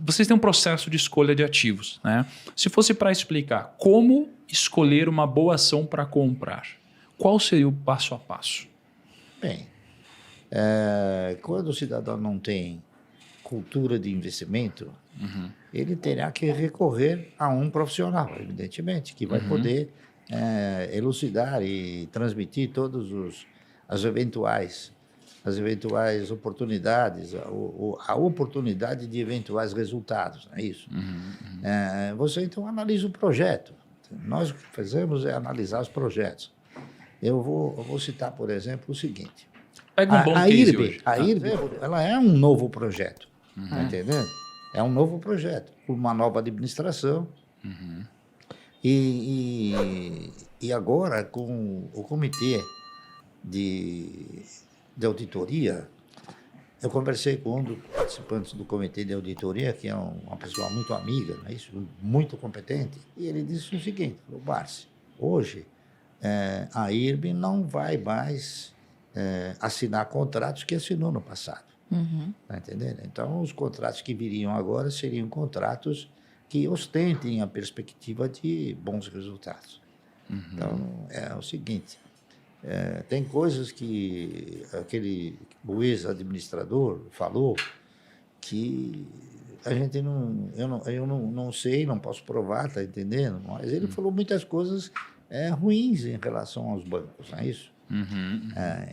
vocês têm um processo de escolha de ativos, né? Se fosse para explicar como escolher uma boa ação para comprar, qual seria o passo a passo? Bem, quando o cidadão não tem cultura de investimento, ele terá que recorrer a um profissional, evidentemente, que vai poder elucidar e transmitir as eventuais oportunidades, a oportunidade de eventuais resultados, não é isso? Você então analisa o projeto. Nós o que fazemos é analisar os projetos. Eu vou citar, por exemplo, o seguinte. Pega um bom A case IRB, hoje. ela é um novo projeto, tá entendendo? É um novo projeto, uma nova administração. E agora, com o comitê de auditoria, eu conversei com um dos participantes do comitê de auditoria, que é uma pessoa muito amiga, não é isso? Muito competente, e ele disse o seguinte: Barsi, hoje a IRB não vai mais assinar contratos que assinou no passado. Tá entendendo? Então, os contratos que viriam agora seriam contratos que ostentem a perspectiva de bons resultados. Então, é o seguinte, tem coisas que o ex-administrador falou que a gente eu não sei, não posso provar, tá entendendo? Mas ele falou muitas coisas ruins em relação aos bancos, não é isso?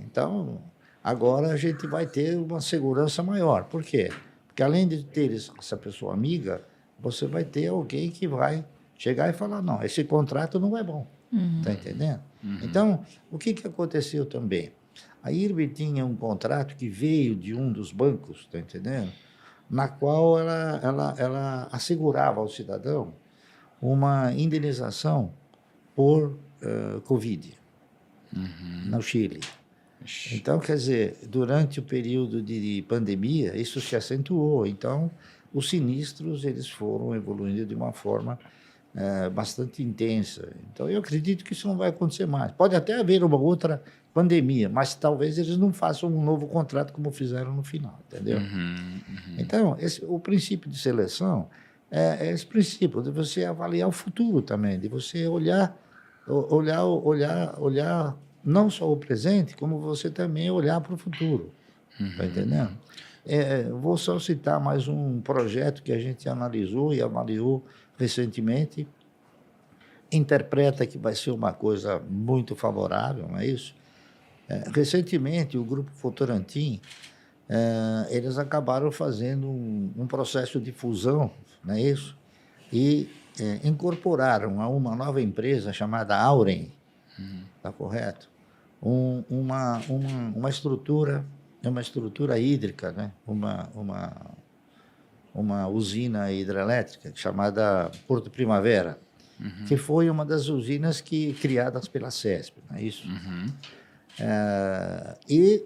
Então, agora a gente vai ter uma segurança maior. Por quê? Porque além de ter essa pessoa amiga, você vai ter alguém que vai chegar e falar: não, esse contrato não é bom. Está entendendo? Então, o que aconteceu também? A IRB tinha um contrato que veio de um dos bancos, está entendendo? Na qual ela assegurava ao cidadão uma indenização por Covid no Chile. Então, quer dizer, durante o período de pandemia, isso se acentuou. Então, os sinistros eles foram evoluindo de uma forma bastante intensa. Então, eu acredito que isso não vai acontecer mais. Pode até haver uma outra pandemia, mas talvez eles não façam um novo contrato como fizeram no final, entendeu? Então, o princípio de seleção é esse princípio de você avaliar o futuro também, de você olhar não só o presente, como você também olhar para o futuro. Está entendendo? Vou só citar mais um projeto que a gente analisou e avaliou recentemente. Interpreta que vai ser uma coisa muito favorável, não é isso? Recentemente, o Grupo Votorantim, eles acabaram fazendo um processo de fusão, não é isso? E incorporaram a uma nova empresa chamada Auren, está correto? Uma estrutura hídrica, né? Uma usina hidrelétrica chamada Porto Primavera, que foi uma das usinas criadas pela CESP, não é isso? E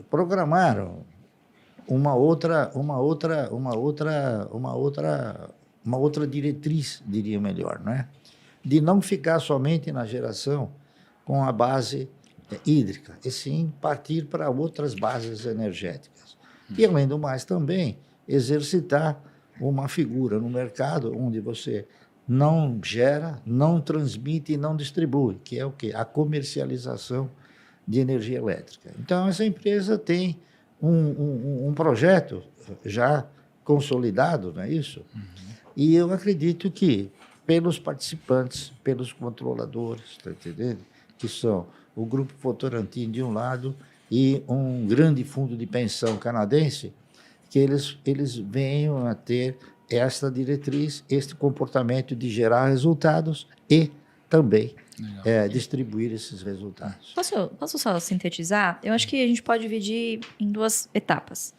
programaram uma outra diretriz, diria melhor, não é? De não ficar somente na geração com a base hídrica, e sim partir para outras bases energéticas. E, além do mais, também exercitar uma figura no mercado onde você não gera, não transmite e não distribui, que é o quê? A comercialização de energia elétrica. Então, essa empresa tem um projeto já consolidado, não é isso? E eu acredito que, pelos participantes, pelos controladores, está entendendo? Que são o Grupo Votorantim de um lado e um grande fundo de pensão canadense, que eles venham a ter esta diretriz, este comportamento de gerar resultados e também distribuir esses resultados. Posso só sintetizar? Eu acho que a gente pode dividir em duas etapas.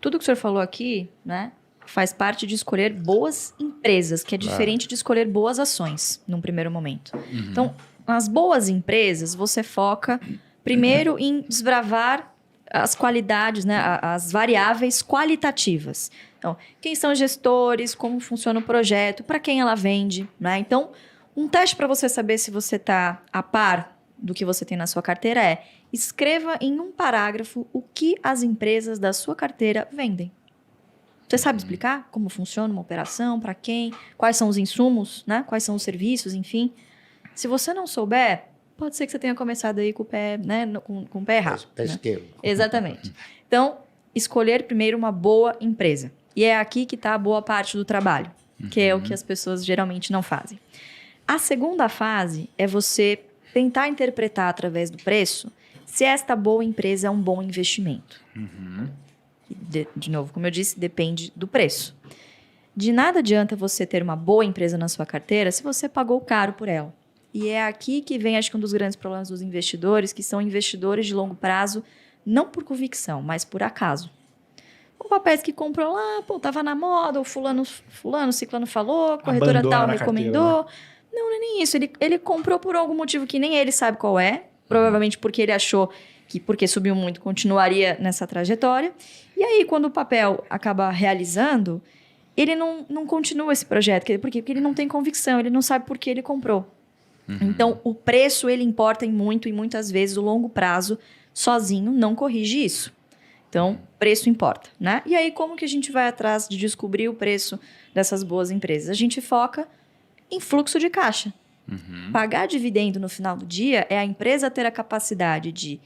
Tudo que o senhor falou aqui, né, faz parte de escolher boas empresas, que é diferente de escolher boas ações, num primeiro momento. Então, nas boas empresas, você foca primeiro em desbravar as qualidades, né, as variáveis qualitativas. Então, quem são os gestores, como funciona o projeto, para quem ela vende, né? Então, um teste para você saber se você está a par do que você tem na sua carteira é: escreva em um parágrafo o que as empresas da sua carteira vendem. Você sabe explicar como funciona uma operação, para quem, quais são os insumos, né? Quais são os serviços, enfim. Se você não souber, pode ser que você tenha começado aí com o pé, né? Com o pé errado. Pé né? esquerdo. Exatamente. Então, escolher primeiro uma boa empresa. E é aqui que está a boa parte do trabalho, que é o que as pessoas geralmente não fazem. A segunda fase é você tentar interpretar através do preço se esta boa empresa é um bom investimento. De novo, como eu disse, depende do preço. De nada adianta você ter uma boa empresa na sua carteira se você pagou caro por ela. E é aqui que vem, acho que um dos grandes problemas dos investidores, que são investidores de longo prazo, não por convicção, mas por acaso. O papéis que comprou lá, pô, tava na moda, o fulano, ciclano falou, a corretora Abandona tal na recomendou. carteira, Não é nem isso. Ele comprou por algum motivo que nem ele sabe qual é. Provavelmente porque ele achou que, porque subiu muito, continuaria nessa trajetória. E aí, quando o papel acaba realizando, ele não continua esse projeto. Por quê? Porque ele não tem convicção, ele não sabe por que ele comprou. Então, o preço, ele importa em muito, e muitas vezes o longo prazo, sozinho, não corrige isso. Então, preço importa, né? E aí, como que a gente vai atrás de descobrir o preço dessas boas empresas? A gente foca em fluxo de caixa. Pagar dividendo no final do dia é a empresa ter a capacidade de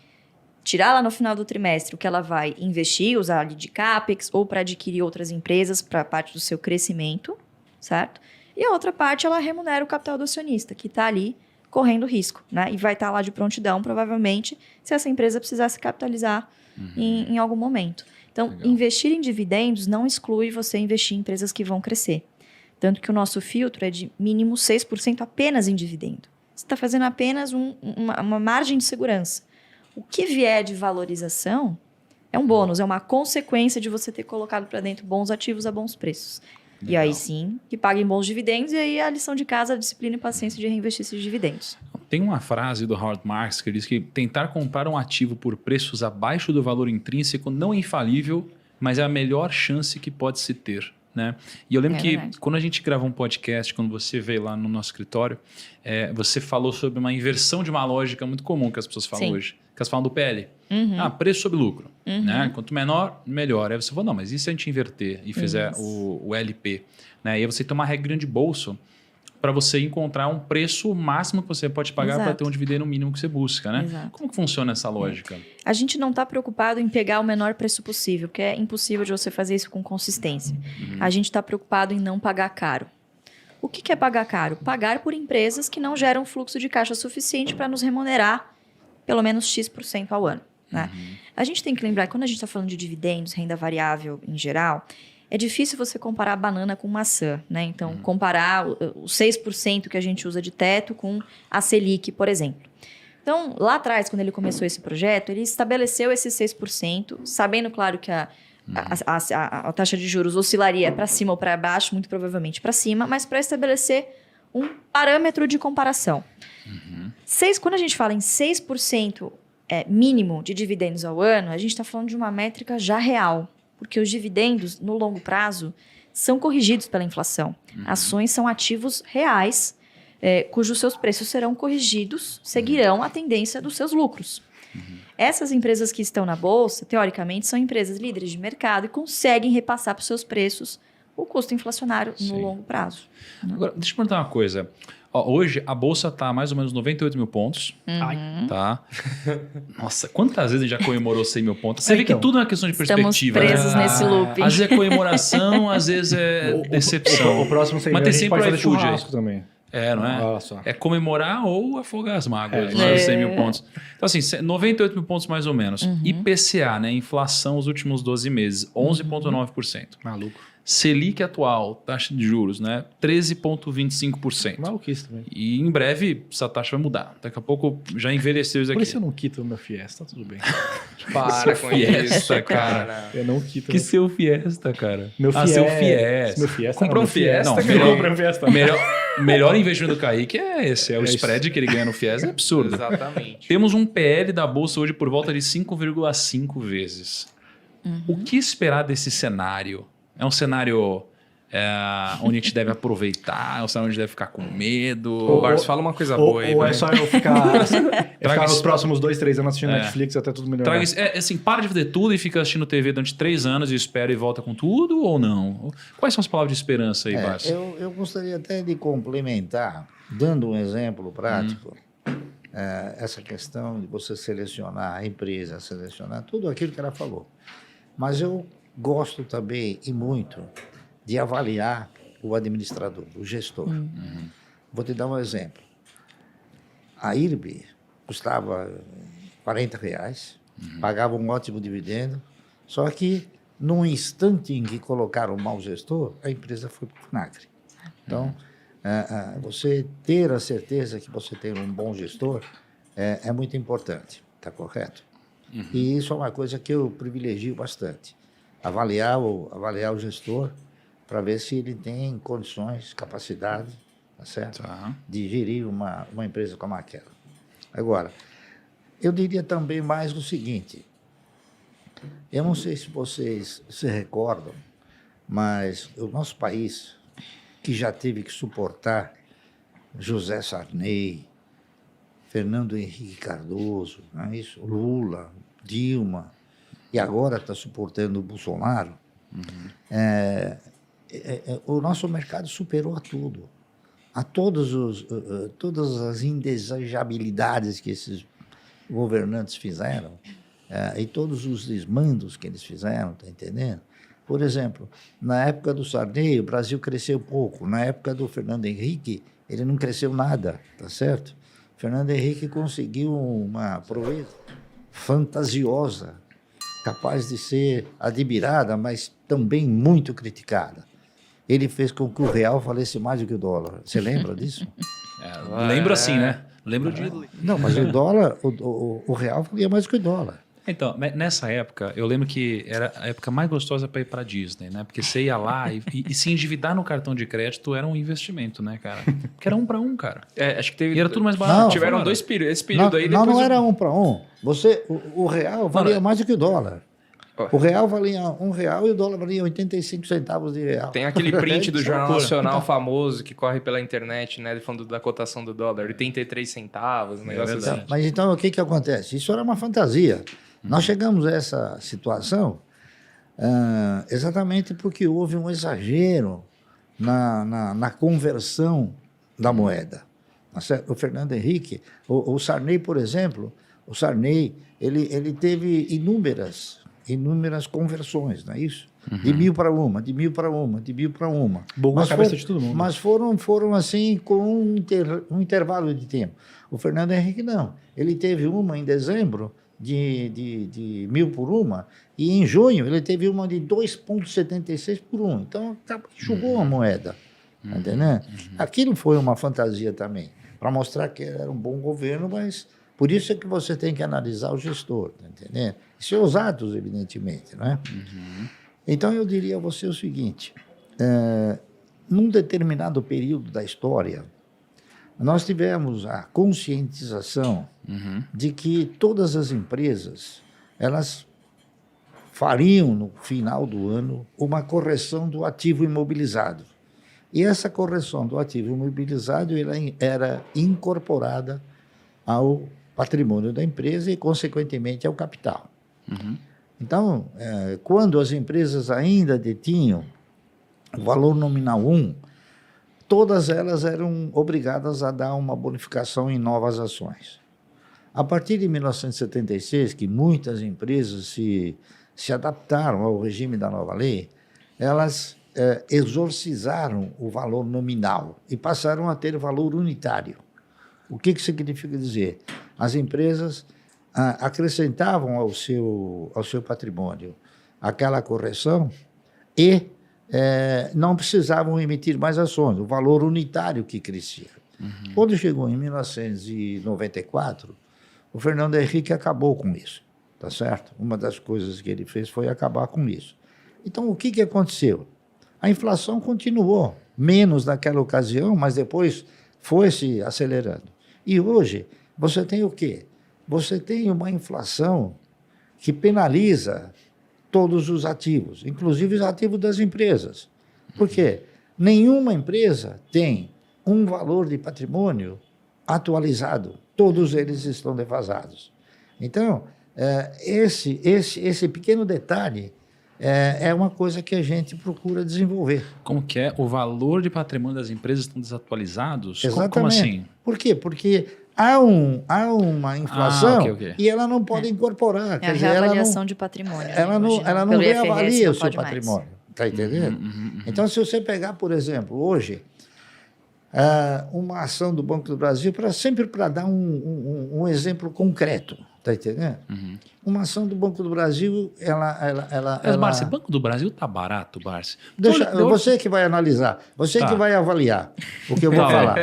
tirar lá no final do trimestre o que ela vai investir, usar ali de CAPEX ou para adquirir outras empresas para parte do seu crescimento, certo? E a outra parte, ela remunera o capital do acionista, que está ali correndo risco, né? E vai estar lá de prontidão, provavelmente, se essa empresa precisar se capitalizar em algum momento. Então, investir em dividendos não exclui você investir em empresas que vão crescer. Tanto que o nosso filtro é de mínimo 6% apenas em dividendo. Você está fazendo apenas uma margem de segurança. O que vier de valorização é um bônus, é uma consequência de você ter colocado para dentro bons ativos a bons preços. Legal. E aí sim, que paguem bons dividendos, e aí a lição de casa, a disciplina e paciência de reinvestir esses dividendos. Tem uma frase do Howard Marks que diz que tentar comprar um ativo por preços abaixo do valor intrínseco não é infalível, mas é a melhor chance que pode se ter. Né? E eu lembro que quando a gente grava um podcast, quando você veio lá no nosso escritório, você falou sobre uma inversão de uma lógica muito comum que as pessoas falam hoje, que elas falam do PL. Preço sobre lucro. Né? Quanto menor, melhor. Aí você falou, não, mas e se a gente inverter e fizer o LP? Né? E aí você tem uma regra de bolso para você encontrar um preço máximo que você pode pagar para ter um dividendo mínimo que você busca. Né? Como que funciona essa lógica? A gente não está preocupado em pegar o menor preço possível, porque é impossível de você fazer isso com consistência. A gente está preocupado em não pagar caro. O que é pagar caro? Pagar por empresas que não geram fluxo de caixa suficiente para nos remunerar pelo menos X% ao ano. Né? A gente tem que lembrar que quando a gente está falando de dividendos, renda variável em geral, é difícil você comparar banana com maçã, né? Então, comparar os 6% que a gente usa de teto com a Selic, por exemplo. Então, lá atrás, quando ele começou esse projeto, ele estabeleceu esses 6%, sabendo, claro, que a taxa de juros oscilaria para cima ou para baixo, muito provavelmente para cima, mas para estabelecer um parâmetro de comparação. Quando a gente fala em 6% mínimo de dividendos ao ano, a gente está falando de uma métrica já real. Porque os dividendos, no longo prazo, são corrigidos pela inflação. Ações são ativos reais, cujos seus preços serão corrigidos, seguirão a tendência dos seus lucros. Essas empresas que estão na Bolsa, teoricamente, são empresas líderes de mercado e conseguem repassar para os seus preços o custo inflacionário no longo prazo. Agora, deixa eu perguntar uma coisa. Hoje a Bolsa está mais ou menos 98 mil pontos. Tá? Nossa, quantas vezes a gente já comemorou 100 mil pontos? Você vê que tudo é uma questão de perspectiva. Estamos presos nesse loop. Às vezes é comemoração, às vezes é decepção. O próximo 100 mil mas tem a gente sempre pode o fazer iFood churrasco também. Não é? Olha só. É comemorar ou afogar as mágoas, 100 mil pontos. Então, assim, 98 mil pontos mais ou menos. IPCA, né? Inflação os últimos 12 meses, 11,9%. Maluco. Selic atual, taxa de juros, né? 13,25%. Maluquice também. E em breve essa taxa vai mudar. Daqui a pouco já envelheceu isso aqui. Por isso eu não quito o meu Fiesta, tá tudo bem. Para com isso, cara. Eu não quito. Que seu Fiesta, cara? Meu Fiesta. Seu Fiesta. Meu Fiesta. Comprou um Fiesta. Melhor investimento do Kaique é esse. O spread que ele ganha no Fiesta é absurdo. Exatamente. Temos um PL da Bolsa hoje por volta de 5,5 vezes. O que esperar desse cenário? É um cenário onde a gente deve aproveitar, ou se onde a gente deve ficar com medo. Ô, Barça, fala uma coisa boa aí. Ou é né? só eu ficar, Traga os isso. próximos 2, 3 anos assistindo Netflix até tudo melhorar. Traga isso. Assim, para de fazer tudo e fica assistindo TV durante 3 anos e espera e volta com tudo ou não? Quais são as palavras de esperança aí, Barça? Eu gostaria até de complementar, dando um exemplo prático, essa questão de você selecionar a empresa, selecionar tudo aquilo que ela falou. Mas eu gosto também, e muito, de avaliar o administrador, o gestor. Vou te dar um exemplo. A IRB custava R$40, pagava um ótimo dividendo, só que num instante em que colocaram um mau gestor, a empresa foi para o vinagre. Então, você ter a certeza que você tem um bom gestor é muito importante, está correto? E isso é uma coisa que eu privilegio bastante. Avaliar o gestor para ver se ele tem condições, capacidade, tá certo? De gerir uma empresa como aquela. Agora, eu diria também mais o seguinte, eu não sei se vocês se recordam, mas o nosso país, que já teve que suportar José Sarney, Fernando Henrique Cardoso, não é isso? Lula, Dilma, e agora está suportando o Bolsonaro, o nosso mercado superou a tudo. A todas as indesejabilidades que esses governantes fizeram, e todos os desmandos que eles fizeram, está entendendo? Por exemplo, na época do Sarney, o Brasil cresceu pouco. Na época do Fernando Henrique, ele não cresceu nada, tá certo? Fernando Henrique conseguiu uma proeza fantasiosa, capaz de ser admirada, mas também muito criticada. Ele fez com que o real valesse mais do que o dólar. Você lembra disso? Lembro assim, né? Lembro de... Não, mas o dólar, o real valia mais do que o dólar. Então, nessa época, eu lembro que era a época mais gostosa para ir para Disney, né? Porque você ia lá e se endividar no cartão de crédito era um investimento, né, cara? Porque era 1 para 1, cara. Acho que teve... E era tudo mais barato. Não, tiveram 2 períodos. Esse período aí depois... Não era 1 para 1. O real valia mais do que o dólar. O real valia R$1 e o dólar valia 85 centavos de real. Tem aquele print do Jornal Nacional famoso que corre pela internet, né? Falando da cotação do dólar, 83 centavos, um negócio assim. Mas então o que acontece? Isso era uma fantasia. Nós chegamos a essa situação exatamente porque houve um exagero na conversão da moeda. O Fernando Henrique, o Sarney, por exemplo, ele teve inúmeras conversões, não é isso? De 1000 para uma, de 1000 para uma, de 1000 para uma. Bugou a cabeça de todo mundo. Mas foram assim com um intervalo de tempo. O Fernando Henrique não. Ele teve uma em dezembro de 1000 por uma e em junho ele teve uma de 2,76 por um. Então enxugou a moeda. Tá entendendo? Aquilo foi uma fantasia também, para mostrar que era um bom governo, mas por isso é que você tem que analisar o gestor, tá entendendo? E seus atos, evidentemente, né? Então, eu diria a você o seguinte, num determinado período da história, nós tivemos a conscientização de que todas as empresas, elas fariam, no final do ano, uma correção do ativo imobilizado. E essa correção do ativo imobilizado ela era incorporada ao patrimônio da empresa e, consequentemente, ao capital. Então, quando as empresas ainda detinham o valor nominal 1, todas elas eram obrigadas a dar uma bonificação em novas ações. A partir de 1976, que muitas empresas se adaptaram ao regime da nova lei, elas exorcizaram o valor nominal e passaram a ter valor unitário. O que significa dizer? As empresas acrescentavam ao seu patrimônio aquela correção e não precisavam emitir mais ações, o valor unitário que crescia. Quando chegou em 1994, o Fernando Henrique acabou com isso, tá certo? Uma das coisas que ele fez foi acabar com isso. Então, o que aconteceu? A inflação continuou, menos naquela ocasião, mas depois foi se acelerando. E hoje, você tem o quê? Você tem uma inflação que penaliza todos os ativos, inclusive os ativos das empresas. Por quê? Nenhuma empresa tem um valor de patrimônio atualizado. Todos eles estão defasados. Então, esse pequeno detalhe é uma coisa que a gente procura desenvolver. Como que é? O valor de patrimônio das empresas estão desatualizados? Exatamente. Como assim? Por quê? Porque há uma inflação ok. e ela não pode incorporar. É Quer a dizer, reavaliação de patrimônio. ela não Pelo IFRS reavalia não o seu pode mais. patrimônio. Está entendendo? Então, se você pegar, por exemplo, hoje, uma ação do Banco do Brasil, sempre para dar um exemplo concreto, está entendendo? Uma ação do Banco do Brasil, Mas, Barsi, Banco do Brasil tá barato, Barsi. Você que vai analisar, você que vai avaliar o que eu vou falar.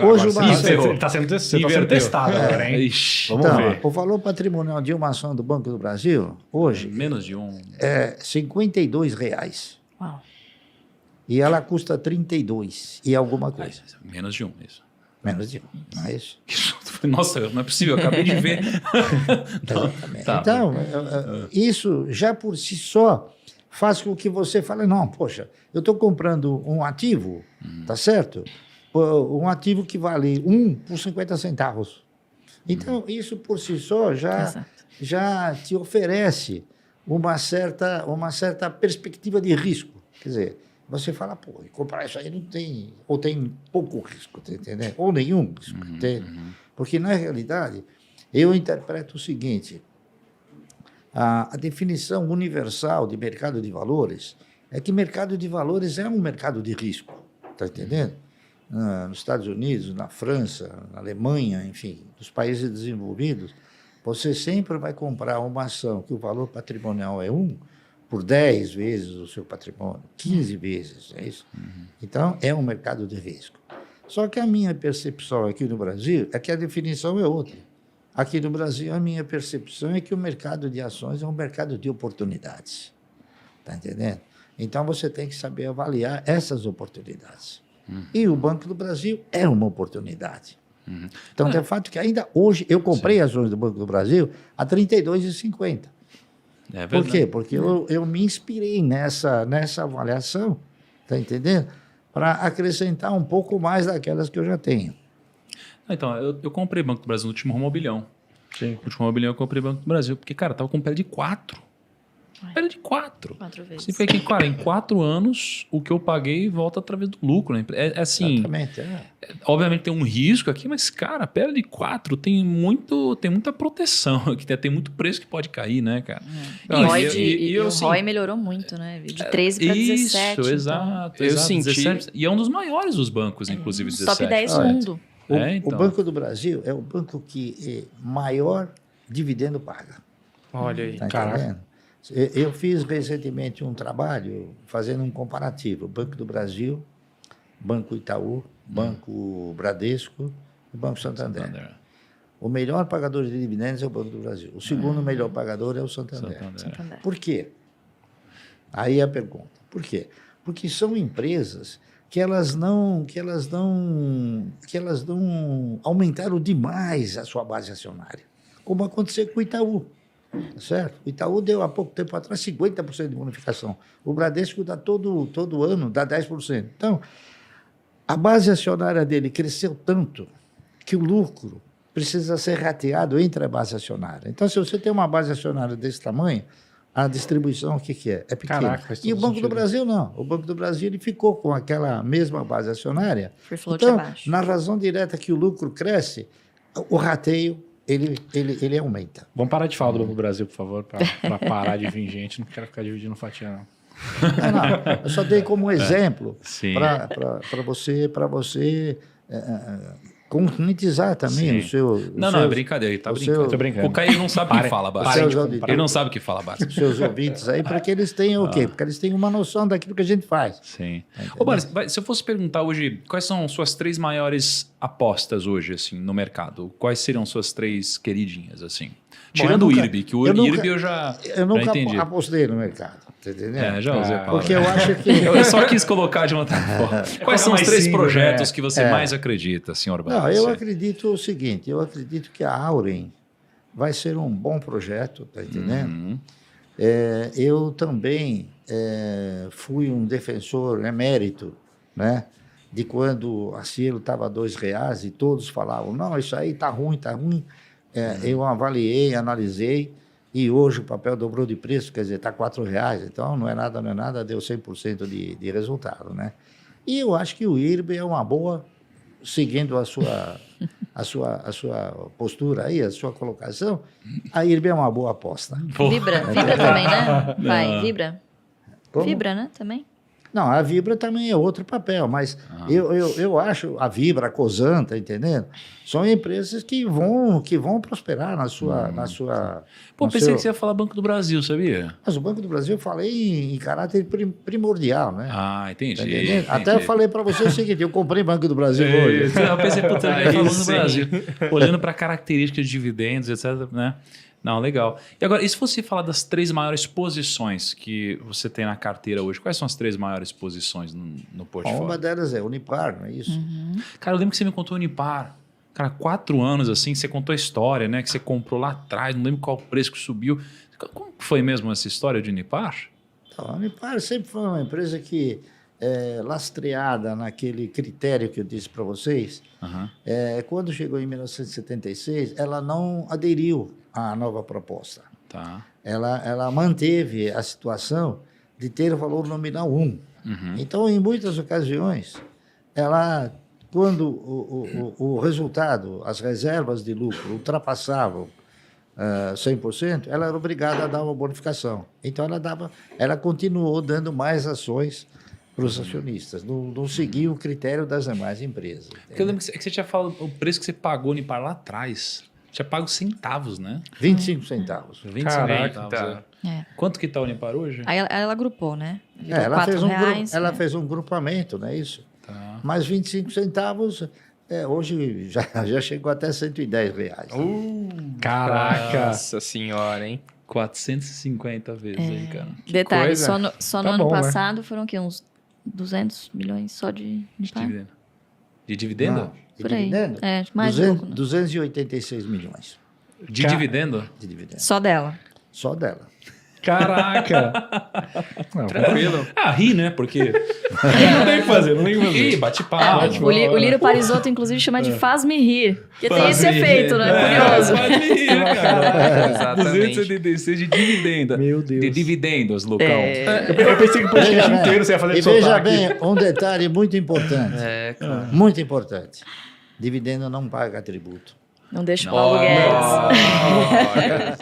Hoje o está sendo testado agora, hein? Ixi, Vamos Então, ver. o valor patrimonial de uma ação do Banco do Brasil, hoje, menos de um. é R$ 52,00. Uau. E ela custa 32 e alguma coisa. Menos de um, isso. Menos de um, não é isso? Nossa, não é possível, eu acabei de ver. Exatamente. Tá. Então, isso já por si só faz com que você fale, não, poxa, eu estou comprando um ativo, tá certo? Um ativo que vale 1 por 50 centavos. Então, isso por si só já te oferece uma certa perspectiva de risco. Quer dizer, você fala, pô, comprar isso aí não tem, ou tem pouco risco, tá entendendo? Ou nenhum risco. Porque, na realidade, eu interpreto o seguinte, a definição universal de mercado de valores é que mercado de valores é um mercado de risco, tá entendendo? Nos Estados Unidos, na França, na Alemanha, enfim, nos países desenvolvidos, você sempre vai comprar uma ação que o valor patrimonial é 1 por 10 vezes o seu patrimônio, 15 vezes, é isso? Então, é um mercado de risco. Só que a minha percepção aqui no Brasil é que a definição é outra. Aqui no Brasil, a minha percepção é que o mercado de ações é um mercado de oportunidades. Está entendendo? Então, você tem que saber avaliar essas oportunidades. E o Banco do Brasil é uma oportunidade. Então, é fato que ainda hoje, eu comprei ações do Banco do Brasil a R$ 32,50. É verdade. Por quê? Porque eu me inspirei nessa avaliação, tá entendendo? Para acrescentar um pouco mais daquelas que eu já tenho. Então, eu comprei Banco do Brasil no último Romobilhão. Sim. No último Romobilhão eu comprei Banco do Brasil, porque, cara, tava com pele de 4. Pele de 4. 4 vezes. Significa que, cara, em 4 anos, o que eu paguei volta através do lucro. Né? É assim, Exatamente. obviamente tem um risco aqui, mas, cara, pele de 4 tem muita proteção aqui, tem muito preço que pode cair, né, cara? E o ROI melhorou muito, né? De 13 para 17. Isso, exato. Eu senti. 17, e é um dos maiores dos bancos, inclusive, 17. Top 10 do mundo. O Banco do Brasil é o banco que maior dividendo paga. Olha aí. Tá entendendo? Eu fiz recentemente um trabalho fazendo um comparativo. Banco do Brasil, Banco Itaú, Banco Bradesco e Banco Santander. O melhor pagador de dividendos é o Banco do Brasil. O segundo melhor pagador é o Santander. Por quê? Aí a pergunta. Por quê? Porque são empresas que elas não aumentaram demais a sua base acionária, como aconteceu com o Itaú. Certo? O Itaú deu há pouco tempo atrás 50% de bonificação. O Bradesco dá todo ano, dá 10%. Então, a base acionária dele cresceu tanto que o lucro precisa ser rateado entre a base acionária. Então, se você tem uma base acionária desse tamanho, a distribuição, o que é? É pequena. Caraca, e o Banco do Brasil, não. O Banco do Brasil ele ficou com aquela mesma base acionária. Então, na razão direta que o lucro cresce, o rateio ele aumenta. Vamos parar de falar do Banco do Brasil, por favor, para parar de vir gente. Não quero ficar dividindo fatia, não. Não, eu só dei como exemplo para você concretizar também o seu... Não, é brincadeira, ele tá brincando. Tô brincando. O Caio não sabe o que fala, Barsi. Ele não sabe o que fala, Barsi. Os seus ouvintes aí, para que eles tenham o quê? Porque eles tenham uma noção daquilo que a gente faz. Sim. Ô, Barsi, se eu fosse perguntar hoje, quais são suas 3 maiores apostas hoje, assim, no mercado? Quais seriam suas 3 queridinhas, assim? Tirando o IRB, que o IRB eu já entendi. Eu nunca apostei no mercado, tá entendendo? Já usei a palavra. Porque eu acho que... Eu só quis colocar de uma outra forma. Quais são os 3 projetos que você mais acredita, senhor Barsi? Não, eu acredito o seguinte, eu acredito que a Auren vai ser um bom projeto, tá entendendo? Eu também fui um defensor emérito, né? De quando a Cielo estava a R$2 e todos falavam, não, isso aí está ruim, está ruim. Eu avaliei, analisei, e hoje o papel dobrou de preço, quer dizer, está R$4, então não é nada, deu 100% de resultado, né? E eu acho que o IRB é uma boa, seguindo a sua postura aí, a sua colocação, a IRB é uma boa aposta. Vibra também, né? Vai, Vibra. Como? Vibra, né? Também. Não, a Vibra também é outro papel, mas eu acho a Vibra, a Cosan, tá entendendo? São empresas que vão prosperar na sua... Pô, pensei que você ia falar Banco do Brasil, sabia? Mas o Banco do Brasil eu falei em caráter primordial, né? Ah, entendi. Tá entendendo? Até eu falei para você o seguinte, eu comprei Banco do Brasil hoje. Eu pensei, puta, ele falando do sim. Brasil. Olhando para características de dividendos, etc, né? Não, legal. E agora, e se você falar das 3 maiores posições que você tem na carteira hoje, quais são as 3 maiores posições no portfólio? Uma delas é Unipar, não é isso? Cara, eu lembro que você me contou Unipar. Cara, 4 anos assim, você contou a história, né? Que você comprou lá atrás, não lembro qual o preço que subiu. Como foi mesmo essa história de Unipar? Então, a Unipar sempre foi uma empresa que, lastreada naquele critério que eu disse para vocês, quando chegou em 1976, ela não aderiu à nova proposta. Tá. Ela manteve a situação de ter o valor nominal 1. Então, em muitas ocasiões, ela, quando o resultado, as reservas de lucro ultrapassavam 100%, ela era obrigada a dar uma bonificação. Então, ela continuou dando mais ações para os acionistas, não seguia o critério das demais empresas. Porque eu lembro que você tinha falado o preço que você pagou Unipar lá atrás. Tinha pago centavos, né? 25 centavos. 20 Caraca, centavos. tá. É. Quanto que tá o Unipar hoje? Aí ela agrupou, né? Virou Ela R$4, fez um grupamento, não é isso? Tá. Mas 25 centavos, hoje já chegou até R$110. Caraca. Nossa senhora, hein? 450 vezes aí, cara. Detalhe, coisa. só Tá no ano bom, né? passado foram o quê? Uns 200 milhões só de De Unipar? dividendo. De dividendo? Não, de Por aí. dividendo? É, mais 200, pouco, né? 286 milhões De dividendo? de dividendo. Só dela. Só dela. Caraca. Não, Tranquilo. Ah, ri, né? Porque. não tem o que fazer, não tem o que fazer. Ih, bate palma. O Lírio Parisotto, inclusive, chama de faz-me rir. Porque tem esse Faz-me efeito, rir. né? Curioso. Pode rir, né, cara? Exatamente. 276 de dividendo. Meu Deus. De dividendos, Lucão. Eu pensei que o podcast inteiro você ia fazer E de veja sotaque. bem, um detalhe muito importante. Claro. Muito importante. Dividendo não paga tributo. Não deixa o Paulo Guedes. Olha.